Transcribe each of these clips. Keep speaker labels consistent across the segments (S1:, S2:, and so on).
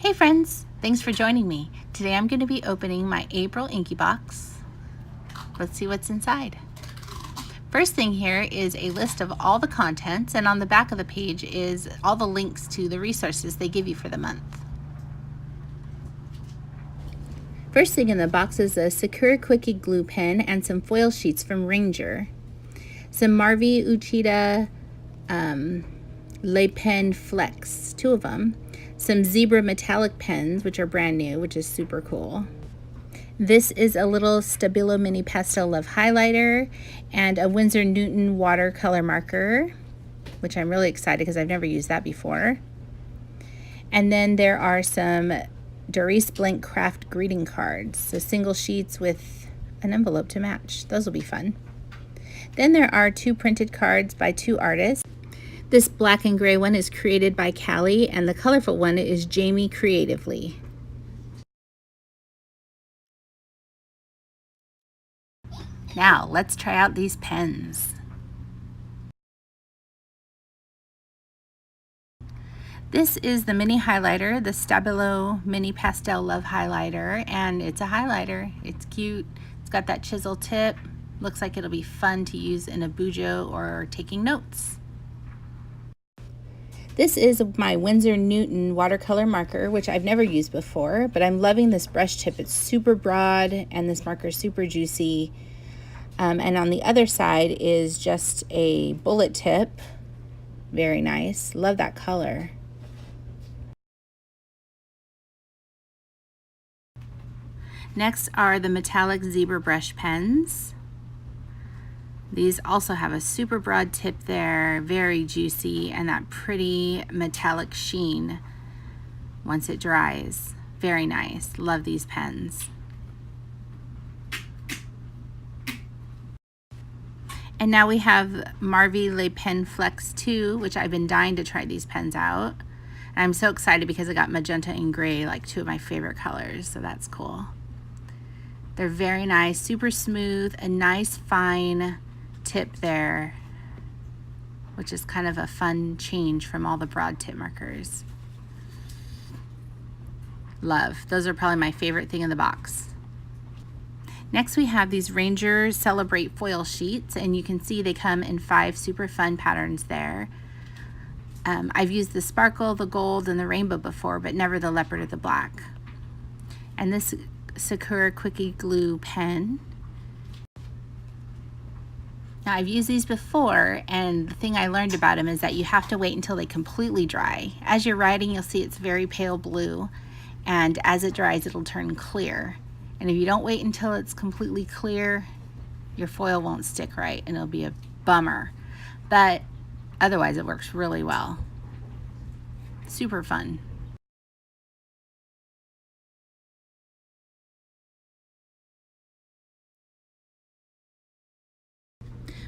S1: Hey friends, thanks for joining me. Today I'm going to be opening my April InkYBox. Let's see what's inside. First thing here is a list of all the contents, and on the back of the page is all the links to the resources they give you for the month. First thing in the box is a Sakura Quickie glue pen and some foil sheets from Ranger. Some Marvi Uchida Le Pen Flex, 2 of them. Some zebra metallic pens, which are brand new, which is super cool. This is a little Stabilo Mini Pastel Love highlighter and a Winsor Newton watercolor marker, which I'm really excited because I've never used that before. And then there are some Doris Blank Craft greeting cards, so single sheets with an envelope to match. Those will be fun. Then there are 2 printed cards by 2 artists. This black and gray one is created by Callie, and the colorful one is Jamie Creatively. Now, let's try out these pens. This is the mini highlighter, the Stabilo Mini Pastel Love highlighter, and it's a highlighter. It's cute. It's got that chisel tip. Looks like it'll be fun to use in a bujo or taking notes. This is my Winsor Newton watercolor marker, which I've never used before, but I'm loving this brush tip. It's super broad and this marker is super juicy. And on the other side is just a bullet tip. Very nice. Love that color. Next are the metallic zebra brush pens. These also have a super broad tip there, very juicy, and that pretty metallic sheen once it dries. Very nice. Love these pens. And now we have Marvi Le Pen Flex 2, which I've been dying to try these pens out. And I'm so excited because I got magenta and gray, like 2 of my favorite colors, so that's cool. They're very nice, super smooth, a nice fine tip there, which is kind of a fun change from all the broad tip markers. Love. Those are probably my favorite thing in the box. Next we have these Ranger Celebrate foil sheets, and you can see they come in 5 super fun patterns there. I've used the sparkle, the gold, and the rainbow before, but never the leopard or the black. And this Sakura Quickie glue pen. Now I've used these before, and the thing I learned about them is that you have to wait until they completely dry. As you're writing, you'll see it's very pale blue, and as it dries it'll turn clear. And if you don't wait until it's completely clear, your foil won't stick right and it'll be a bummer. But otherwise it works really well. Super fun.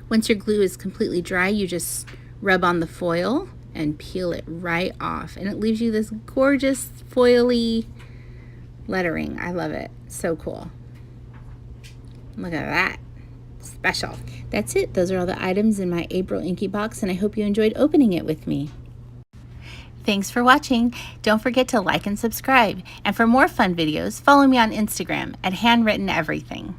S1: Once your glue is completely dry, you just rub on the foil and peel it right off. And it leaves you this gorgeous foily lettering. I love it. So cool. Look at that. Special. That's it. Those are all the items in my April InkyBox, and I hope you enjoyed opening it with me. Thanks for watching. Don't forget to like and subscribe. And for more fun videos, follow me on Instagram at Handwritten Everything.